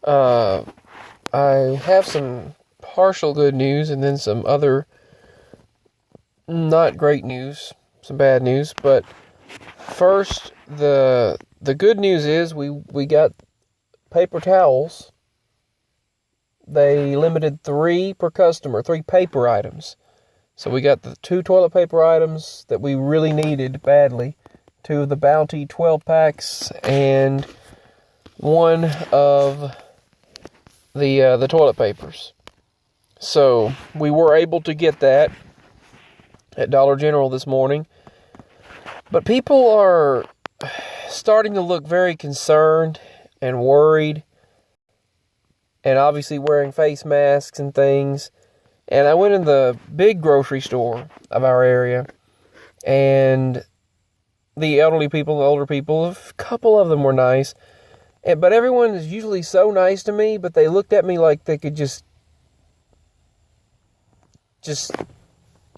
Uh, I have some partial good news and then some other not great news, some bad news. But first, the good news is we got paper towels. They limited 3 per customer, 3 paper items. So we got the 2 toilet paper items that we really needed badly, 2 of the Bounty 12 packs, and 1 of the toilet papers. So we were able to get that at Dollar General this morning. But people are starting to look very concerned and worried, and obviously wearing face masks and things. And I went in the big grocery store of our area, and the elderly people, the older people, a couple of them were nice. But everyone is usually so nice to me, but they looked at me like they could just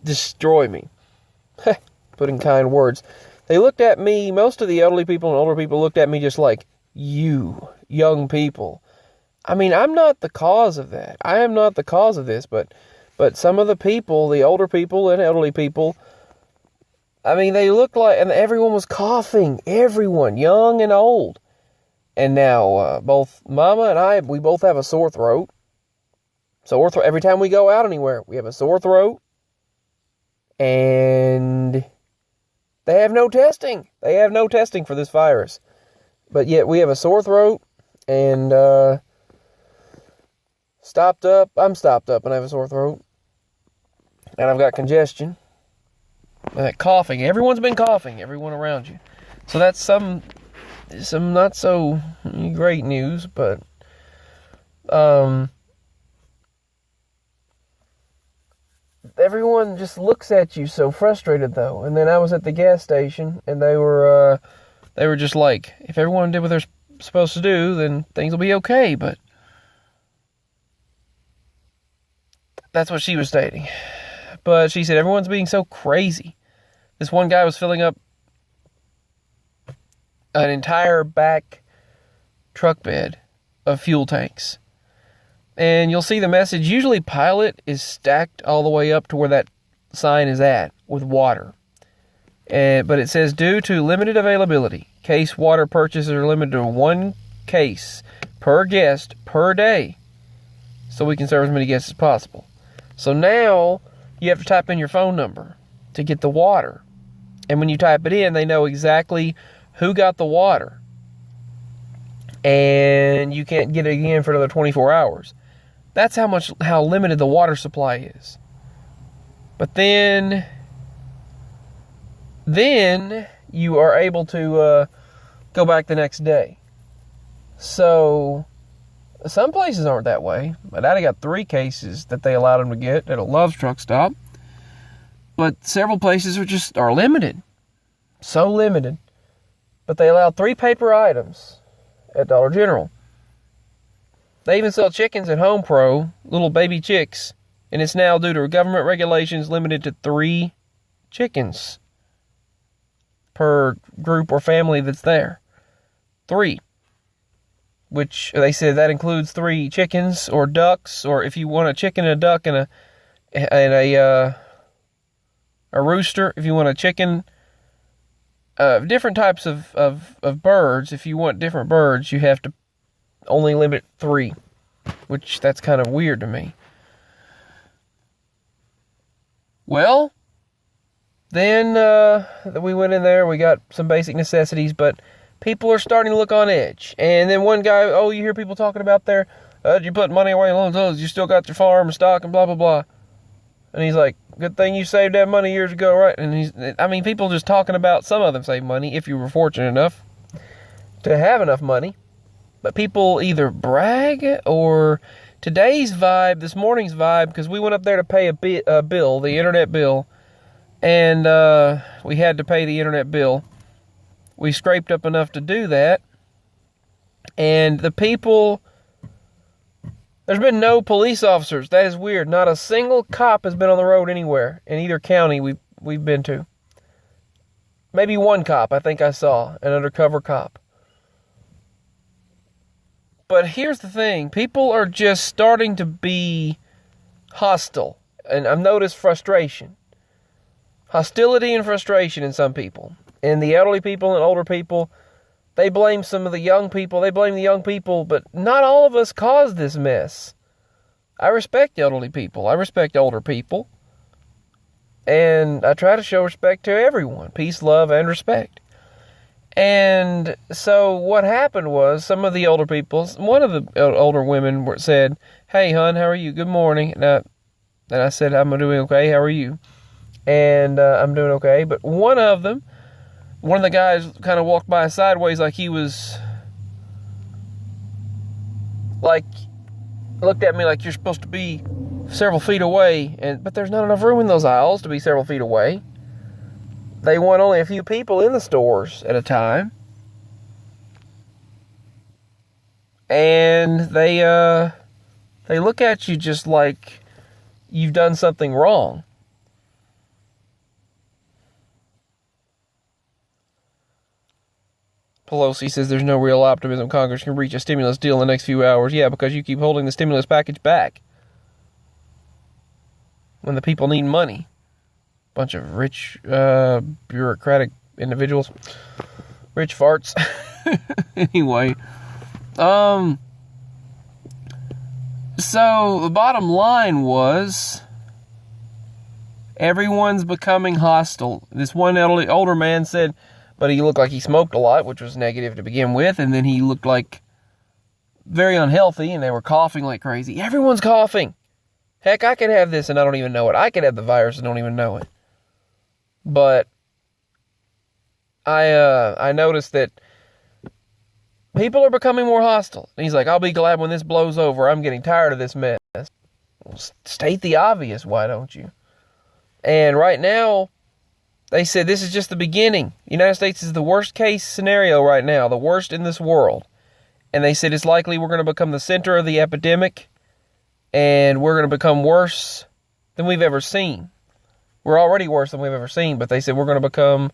destroy me. Put in kind words. They looked at me, most of the elderly people and older people looked at me just like, you, young people. I mean, I'm not the cause of that. I am not the cause of this, but some of the people, the older people and elderly people, I mean, they looked like, and everyone was coughing. Everyone, young and old. And now, both Mama and I, we both have a sore throat. Every time we go out anywhere, we have a sore throat. And they have no testing. They have no testing for this virus. But yet we have a sore throat and stopped up. I'm stopped up and I have a sore throat. And I've got congestion. And coughing. Everyone's been coughing. Everyone around you. So that's some not so great news, but everyone just looks at you so frustrated though. And then I was at the gas station and they were just like, if everyone did what they're supposed to do, then things will be okay. But that's what she was stating. But she said everyone's being so crazy. This one guy was filling up an entire back truck bed of fuel tanks. And you'll see the message, usually Pilot is stacked all the way up to where that sign is at with water. But it says, due to limited availability, case water purchases are limited to 1 case per guest per day, so we can serve as many guests as possible. So now you have to type in your phone number to get the water. And when you type it in, they know exactly who got the water. And you can't get it again for another 24 hours. That's how limited the water supply is. But then you are able to go back the next day. So some places aren't that way. My daddy got 3 cases that they allowed him to get at a Love's truck stop. But several places are limited. So limited. But they allowed 3 paper items at Dollar General. They even sell chickens at Home Pro, little baby chicks. And it's now, due to government regulations, limited to 3 chickens per group or family that's there. 3. Which they said that includes 3 chickens or ducks, or if you want a chicken, a duck, and a rooster. If you want a chicken, different types of birds. If you want different birds, you have to only limit 3, which that's kind of weird to me. Well, then we went in there. We got some basic necessities, but people are starting to look on edge. And then one guy, you hear people talking about there, you put money away in loans, you still got your farm and stock and blah, blah, blah. And he's like, good thing you saved that money years ago, right? And people just talking about, some of them save money if you were fortunate enough to have enough money. But people either brag, or today's vibe, this morning's vibe, because we went up there to pay a bill, the internet bill, and we had to pay the internet bill. We scraped up enough to do that. And the people, there's been no police officers. That is weird. Not a single cop has been on the road anywhere in either county we've been to. Maybe one cop I think I saw, an undercover cop. But here's the thing. People are just starting to be hostile. And I've noticed frustration. Hostility and frustration in some people. And the elderly people and older people, they blame some of the young people. They blame the young people, but not all of us caused this mess. I respect elderly people. I respect older people. And I try to show respect to everyone. Peace, love, and respect. And so what happened was some of the older people, one of the older women said, "Hey, hon, how are you? Good morning." And I said, "I'm doing okay. How are you?" And I'm doing okay. But one of the guys kind of walked by sideways like he was, like, looked at me like you're supposed to be several feet away. But there's not enough room in those aisles to be several feet away. They want only a few people in the stores at a time. And they look at you just like you've done something wrong. Pelosi says there's no real optimism Congress can reach a stimulus deal in the next few hours. Yeah, because you keep holding the stimulus package back when the people need money. Bunch of rich, bureaucratic individuals. Rich farts. Anyway. So, the bottom line was, everyone's becoming hostile. This one older man said, but he looked like he smoked a lot, which was negative to begin with, and then he looked like very unhealthy, and they were coughing like crazy. Everyone's coughing. Heck, I could have this and I don't even know it. I could have the virus and don't even know it. But I noticed that people are becoming more hostile. And he's like, "I'll be glad when this blows over. I'm getting tired of this mess." Well, state the obvious, why don't you? And right now, they said this is just the beginning. The United States is the worst case scenario right now, the worst in this world. And they said it's likely we're going to become the center of the epidemic, and we're going to become worse than we've ever seen. We're already worse than we've ever seen, but they said we're going to become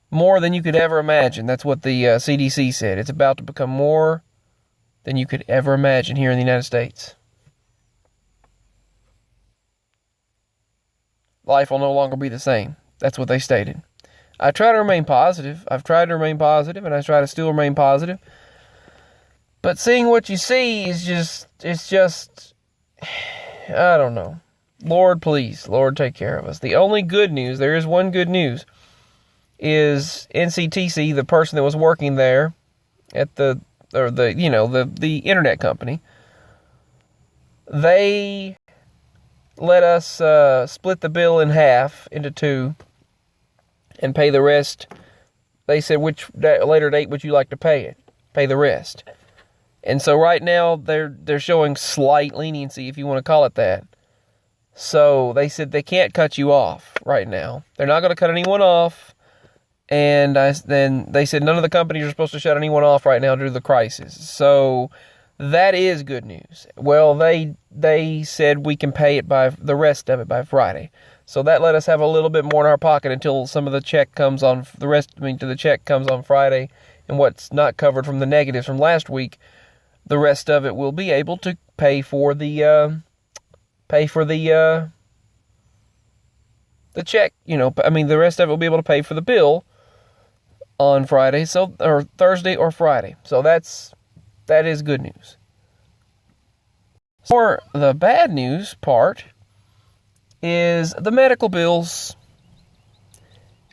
more than you could ever imagine. That's what the CDC said. It's about to become more than you could ever imagine here in the United States. Life will no longer be the same. That's what they stated. I try to remain positive. I've tried to remain positive, and I try to still remain positive. But seeing what you see is just, I don't know. Lord, please. Lord, take care of us. The only good news, there is one good news, is NCTC, the person that was working there at the internet company, they let us split the bill in half into two and pay the rest. They said, which later date would you like to pay it? Pay the rest. And so right now they're showing slight leniency, if you want to call it that. So they said they can't cut you off right now. They're not going to cut anyone off. And then they said none of the companies are supposed to shut anyone off right now due to the crisis. So that is good news. Well, they said we can pay it by the rest of it by Friday. So that let us have a little bit more in our pocket until some of the check comes on the check comes on Friday, and what's not covered from the negatives from last week, the rest of it will be able to pay for the check. The rest of it will be able to pay for the bill on Friday, or Thursday or Friday. So that is good news. For the bad news part is the medical bills.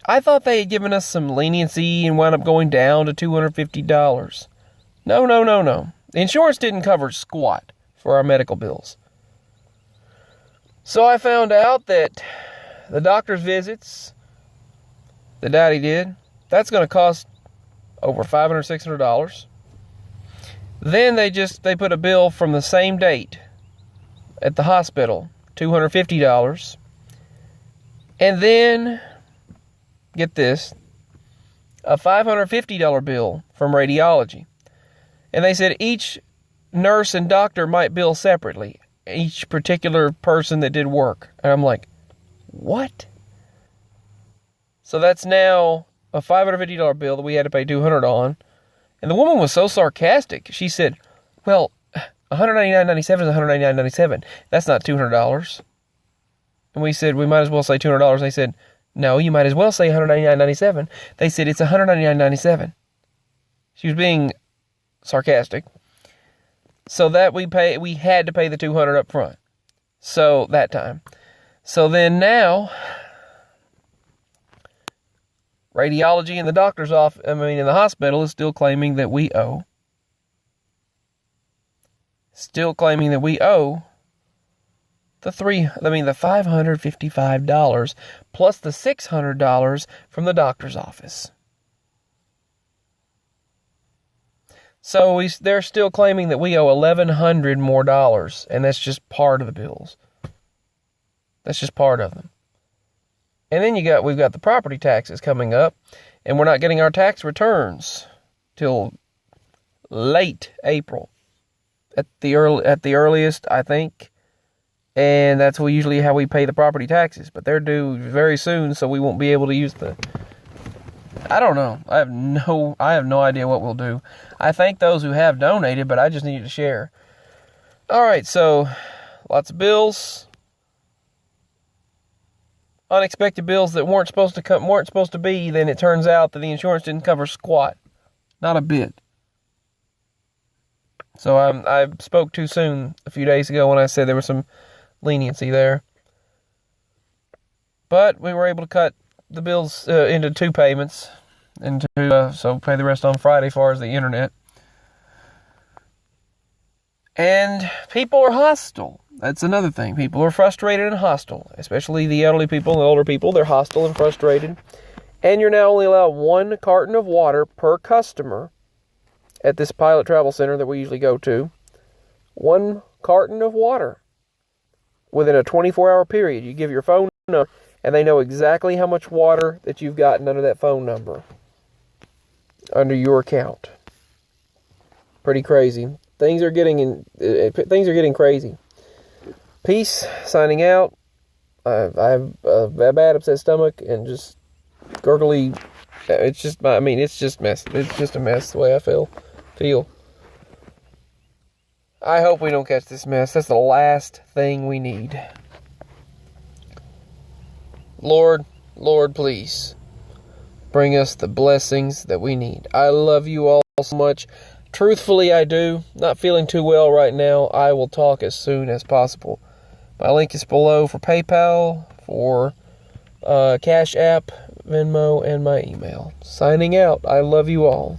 I thought they had given us some leniency and wound up going down to $250. No. The insurance didn't cover squat for our medical bills. So I found out that the doctor's visits that Daddy did, that's going to cost over $500, $600. Then they put a bill from the same date at the hospital, $250. And then, get this, a $550 bill from radiology. And they said each nurse and doctor might bill separately, each particular person that did work. And I'm like, what? So that's now a $550 bill that we had to pay $200 on. And the woman was so sarcastic. She said, well, $199.97 is $199.97. That's not $200. And we said, we might as well say $200. And they said, no, you might as well say $199.97. They said, it's $199.97. She was being sarcastic. So that we had to pay the $200 up front. So that time. So then now, radiology in the doctor's office, in the hospital is still claiming that we owe. Still claiming that we owe the $555 plus the $600 from the doctor's office. So they're still claiming that we owe $1,100 more dollars, and that's just part of the bills. That's just part of them. And then we've got the property taxes coming up, and we're not getting our tax returns till late April, at the earliest, I think. And that's usually how we pay the property taxes. But they're due very soon, so we won't be able to use I don't know. I have no idea what we'll do. I thank those who have donated, but I just need to share. All right, so lots of bills. Unexpected bills that weren't supposed to be. Then it turns out that the insurance didn't cover squat, not a bit. So I spoke too soon a few days ago when I said there was some leniency there. But we were able to cut the bills into 2 payments, so pay the rest on Friday as far as the internet. And people are hostile. That's another thing. People are frustrated and hostile, especially the elderly people and the older people. They're hostile and frustrated. And you're now only allowed 1 carton of water per customer at this pilot travel center that we usually go to. 1 carton of water within a 24-hour period. You give your phone number, and they know exactly how much water that you've gotten under that phone number, under your account. Pretty crazy. Things are getting crazy. Peace. Signing out. I have a bad upset stomach and just gurgly. It's just mess. It's just a mess the way I feel. I hope we don't catch this mess. That's the last thing we need. Lord, please bring us the blessings that we need. I love you all so much. Truthfully, I do. Not feeling too well right now. I will talk as soon as possible. My link is below for PayPal, for Cashapp, Venmo, and my email. Signing out. I love you all.